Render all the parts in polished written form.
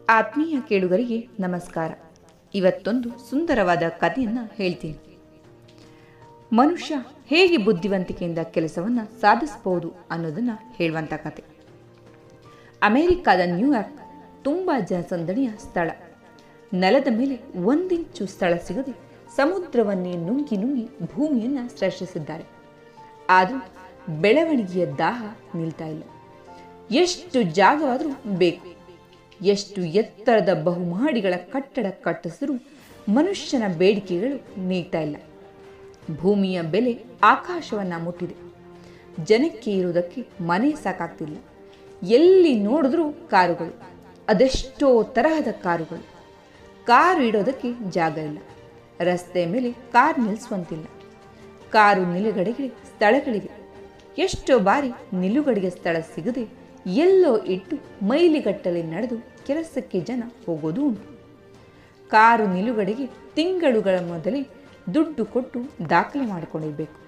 ಆತ್ಮೀಯ ಕೇಳುಗರಿಗೆ ನಮಸ್ಕಾರ. ಇವತ್ತೊಂದು ಸುಂದರವಾದ ಕಥೆಯನ್ನು ಹೇಳ್ತೀನಿ. ಮನುಷ್ಯ ಹೇಗೆ ಬುದ್ಧಿವಂತಿಕೆಯಿಂದ ಕೆಲಸವನ್ನು ಸಾಧಿಸಬಹುದು ಅನ್ನೋದನ್ನು ಹೇಳುವಂಥ ಕತೆ. ಅಮೆರಿಕಾದ ನ್ಯೂಯಾರ್ಕ್ ತುಂಬ ಜನಸಂದಣಿಯ ಸ್ಥಳ. ನೆಲದ ಮೇಲೆ ಒಂದಿಂಚು ಸ್ಥಳ ಸಿಗದೆ ಸಮುದ್ರವನ್ನೇ ನುಂಗಿ ನುಂಗಿ ಭೂಮಿಯನ್ನು ಸೃಷ್ಟಿಸಿದ್ದಾರೆ. ಆದರೂ ಬೆಳವಣಿಗೆಯ ದಾಹ ನಿಲ್ತಾ ಇಲ್ಲ. ಎಷ್ಟು ಜಾಗವಾದರೂ ಬೇಕು. ಎಷ್ಟು ಎತ್ತರದ ಬಹುಮಹಡಿಗಳ ಕಟ್ಟಡ ಕಟ್ಟಿಸಿದರೂ ಮನುಷ್ಯನ ಬೇಡಿಕೆಗಳು ನೀಗ್ತಾ ಇಲ್ಲ. ಭೂಮಿಯ ಬೆಲೆ ಆಕಾಶವನ್ನು ಮುಟ್ಟಿದೆ. ಜನಕ್ಕೆ ಇರುವುದಕ್ಕೆ ಮನೆ ಸಾಕಾಗ್ತಿಲ್ಲ. ಎಲ್ಲಿ ನೋಡಿದ್ರೂ ಕಾರುಗಳು, ಅದೆಷ್ಟೋ ತರಹದ ಕಾರುಗಳು. ಕಾರು ಇಡೋದಕ್ಕೆ ಜಾಗ ಇಲ್ಲ. ರಸ್ತೆ ಮೇಲೆ ಕಾರ್ ನಿಲ್ಲಿಸುವಂತಿಲ್ಲ. ಕಾರು ನಿಲುಗಡೆಗೆ ಸ್ಥಳಗಳಿವೆ. ಎಷ್ಟೋ ಬಾರಿ ನಿಲುಗಡೆಗೆ ಸ್ಥಳ ಸಿಗದೆ ಎಲ್ಲೋ ಇಟ್ಟು ಮೈಲಿಗಟ್ಟಲೆ ನಡೆದು ಕೆಲಸಕ್ಕೆ ಜನ ಹೋಗೋದು ಉಂಟು. ಕಾರು ನಿಲುಗಡೆಗೆ ತಿಂಗಳುಗಳ ಮೊದಲೇ ದುಡ್ಡು ಕೊಟ್ಟು ದಾಖಲೆ ಮಾಡಿಕೊಂಡಿರಬೇಕು.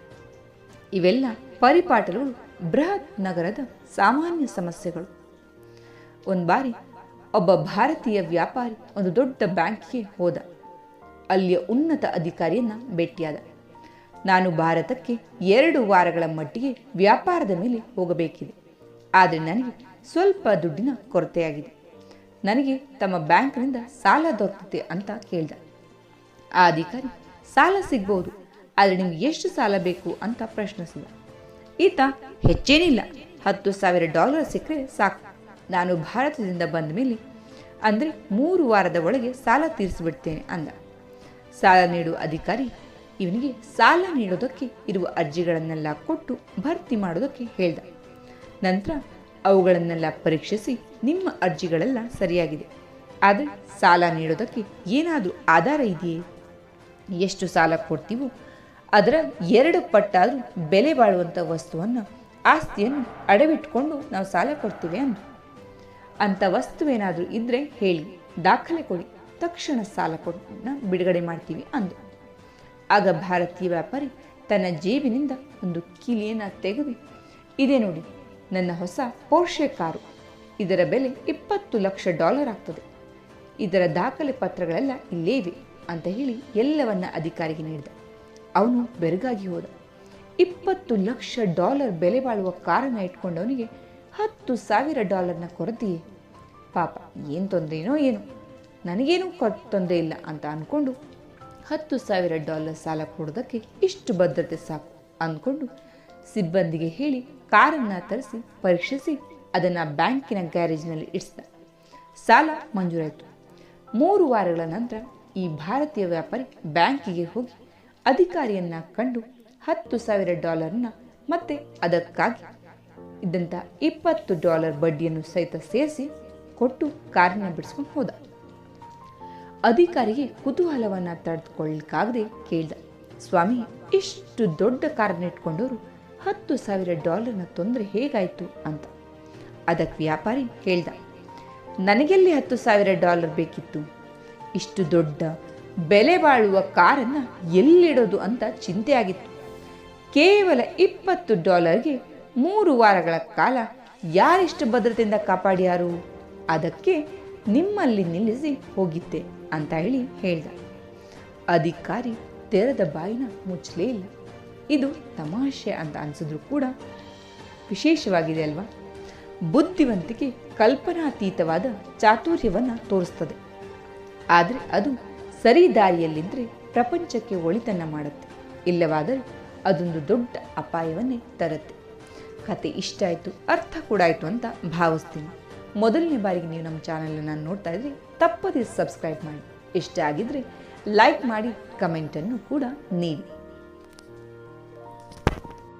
ಇವೆಲ್ಲ ಪರಿಪಾಟಲುಗಳು ಬೃಹತ್ ನಗರದ ಸಾಮಾನ್ಯ ಸಮಸ್ಯೆಗಳು. ಒಂದು ಬಾರಿ ಒಬ್ಬ ಭಾರತೀಯ ವ್ಯಾಪಾರಿ ಒಂದು ದೊಡ್ಡ ಬ್ಯಾಂಕ್ಗೆ ಹೋದ. ಅಲ್ಲಿಯ ಉನ್ನತ ಅಧಿಕಾರಿಯನ್ನ ಭೇಟಿಯಾದ. ನಾನು ಭಾರತಕ್ಕೆ 2 ವಾರಗಳ ಮಟ್ಟಿಗೆ ವ್ಯಾಪಾರದ ಮೇಲೆ ಹೋಗಬೇಕಿದೆ. ಆದರೆ ನನಗೆ ಸ್ವಲ್ಪ ದುಡ್ಡಿನ ಕೊರತೆಯಾಗಿದೆ. ನನಗೆ ತಮ್ಮ ಬ್ಯಾಂಕ್ನಿಂದ ಸಾಲ ದೊರಕುತ್ತೆ ಅಂತ ಕೇಳಿದ. ಆ ಅಧಿಕಾರಿ, ಸಾಲ ಸಿಗ್ಬೋದು, ಆದರೆ ನಿಮ್ಗೆ ಎಷ್ಟು ಸಾಲ ಬೇಕು ಅಂತ ಪ್ರಶ್ನಿಸಿದ. ಈತ, ಹೆಚ್ಚೇನಿಲ್ಲ, $10,000 ಸಿಕ್ಕರೆ ಸಾಕು. ನಾನು ಭಾರತದಿಂದ ಬಂದ ಮೇಲೆ ಅಂದರೆ 3 ವಾರದ ಒಳಗೆ ಸಾಲ ತೀರಿಸಿಬಿಡ್ತೇನೆ ಅಂದ. ಸಾಲ ನೀಡುವ ಅಧಿಕಾರಿ ಇವನಿಗೆ ಸಾಲ ನೀಡೋದಕ್ಕೆ ಇರುವ ಅರ್ಜಿಗಳನ್ನೆಲ್ಲ ಕೊಟ್ಟು ಭರ್ತಿ ಮಾಡೋದಕ್ಕೆ ಹೇಳ್ದ. ನಂತರ ಅವುಗಳನ್ನೆಲ್ಲ ಪರೀಕ್ಷಿಸಿ, ನಿಮ್ಮ ಅರ್ಜಿಗಳೆಲ್ಲ ಸರಿಯಾಗಿದೆ, ಆದರೆ ಸಾಲ ನೀಡೋದಕ್ಕೆ ಏನಾದರೂ ಆಧಾರ ಇದೆಯೇ? ಎಷ್ಟು ಸಾಲ ಕೊಡ್ತೀವೋ ಅದರ 2 ಪಟ್ಟಾದರೂ ಬೆಲೆ ಬಾಳುವಂಥ ವಸ್ತುವನ್ನು, ಆಸ್ತಿಯನ್ನು ಅಡವಿಟ್ಕೊಂಡು ನಾವು ಸಾಲ ಕೊಡ್ತೀವಿ ಅಂದರು. ಅಂಥ ವಸ್ತುವೇನಾದರೂ ಇದ್ದರೆ ಹೇಳಿ, ದಾಖಲೆ ಕೊಡಿ, ತಕ್ಷಣ ಸಾಲ ಕೊಟ್ಟು ಬಿಡುಗಡೆ ಮಾಡ್ತೀವಿ ಅಂದು. ಆಗ ಭಾರತೀಯ ವ್ಯಾಪಾರಿ ತನ್ನ ಜೇಬಿನಿಂದ ಒಂದು ಕೀಲಿಯನ್ನು ತೆಗೆದು, ಇದೇ ನೋಡಿ, ನನ್ನ ಹೊಸ ಪೋರ್ಷೆ ಕಾರು. ಇದರ ಬೆಲೆ $20 ಲಕ್ಷ ಆಗ್ತದೆ. ಇದರ ದಾಖಲೆ ಪತ್ರಗಳೆಲ್ಲ ಇಲ್ಲೇ ಇವೆ ಅಂತ ಹೇಳಿ ಎಲ್ಲವನ್ನ ಅಧಿಕಾರಿಗೆ ನೀಡಿದ. ಅವನು ಬೆರಗಾಗಿ ಹೋದ. $20 ಲಕ್ಷ ಬೆಲೆ ಬಾಳುವ ಕಾರನ್ನು ಇಟ್ಕೊಂಡವನಿಗೆ $10,000 ಕೊರತೆಯೇ? ಪಾಪ, ಏನು ತೊಂದರೆನೋ ಏನು, ನನಗೇನು ತೊಂದರೆ ಇಲ್ಲ ಅಂತ ಅಂದ್ಕೊಂಡು $10,000 ಸಾಲ ಕೊಡೋದಕ್ಕೆ ಇಷ್ಟು ಭದ್ರತೆ ಸಾಕು ಅಂದ್ಕೊಂಡು ಸಿಬ್ಬಂದಿಗೆ ಹೇಳಿ ಕಾರನ್ನು ತರಿಸಿ ಪರೀಕ್ಷಿಸಿ ಅದನ್ನು ಬ್ಯಾಂಕಿನ ಗ್ಯಾರೇಜ್ನಲ್ಲಿ ಇಡಿಸಿದ. ಸಾಲ ಮಂಜೂರಾಯಿತು. 3 ವಾರಗಳ ನಂತರ ಈ ಭಾರತೀಯ ವ್ಯಾಪಾರಿ ಬ್ಯಾಂಕಿಗೆ ಹೋಗಿ ಅಧಿಕಾರಿಯನ್ನ ಕಂಡು $10,000 ಮತ್ತೆ ಅದಕ್ಕಾಗಿ ಇದ್ದಂಥ $20 ಬಡ್ಡಿಯನ್ನು ಸಹಿತ ಸೇರಿಸಿ ಕೊಟ್ಟು ಕಾರನ್ನು ಬಿಡಿಸ್ಕೊಂಡು ಹೋದ. ಅಧಿಕಾರಿಗೆ ಕುತೂಹಲವನ್ನು ತಡೆದುಕೊಳ್ಳಲಿಕ್ಕಾಗದೆ ಕೇಳ್ದ, ಸ್ವಾಮಿ, ಇಷ್ಟು ದೊಡ್ಡ ಕಾರನ್ನು ಇಟ್ಕೊಂಡವರು $10,000 ತೊಂದರೆ ಹೇಗಾಯಿತು ಅಂತ. ಅದಕ್ಕೆ ವ್ಯಾಪಾರಿ ಹೇಳ್ದ, ನನಗೆಲ್ಲಿ $10,000 ಬೇಕಿತ್ತು? ಇಷ್ಟು ದೊಡ್ಡ ಬೆಲೆ ಬಾಳುವ ಕಾರನ್ನು ಎಲ್ಲಿಡೋದು ಅಂತ ಚಿಂತೆಯಾಗಿತ್ತು. ಕೇವಲ $20ಗೆ 3 ವಾರಗಳ ಕಾಲ ಯಾರಿಷ್ಟು ಭದ್ರತೆಯಿಂದ ಕಾಪಾಡ್ಯಾರು? ಅದಕ್ಕೆ ನಿಮ್ಮಲ್ಲಿ ನಿಲ್ಲಿಸಿ ಹೋಗಿದ್ದೆ ಅಂತ ಹೇಳ್ದ. ಅಧಿಕಾರಿ ತೆರೆದ ಬಾಯಿನ ಮುಚ್ಚಲೇ ಇಲ್ಲ. ಇದು ತಮಾಷೆ ಅಂತ ಅನಿಸಿದ್ರು ಕೂಡ ವಿಶೇಷವಾಗಿದೆ ಅಲ್ವಾ? ಬುದ್ಧಿವಂತಿಕೆ ಕಲ್ಪನಾತೀತವಾದ ಚಾತುರ್ಯವನ್ನು ತೋರಿಸ್ತದೆ. ಆದರೆ ಅದು ಸರಿ ದಾರಿಯಲ್ಲಿದ್ದರೆ ಪ್ರಪಂಚಕ್ಕೆ ಒಳಿತನ್ನ ಮಾಡುತ್ತೆ. ಇಲ್ಲವಾದರೆ ಅದೊಂದು ದೊಡ್ಡ ಅಪಾಯವನ್ನೇ ತರುತ್ತೆ. ಕತೆ ಇಷ್ಟ ಆಯಿತು, ಅರ್ಥ ಕೂಡ ಆಯಿತು ಅಂತ ಭಾವಿಸ್ತೀನಿ. ಮೊದಲನೇ ಬಾರಿಗೆ ನೀವು ನಮ್ಮ ಚಾನಲನ್ನು ನೋಡ್ತಾ ಇದ್ರೆ ತಪ್ಪದೇ ಸಬ್ಸ್ಕ್ರೈಬ್ ಮಾಡಿ. ಇಷ್ಟ ಆಗಿದ್ರೆ ಲೈಕ್ ಮಾಡಿ, ಕಮೆಂಟನ್ನು ಕೂಡ ನೀಡಿ.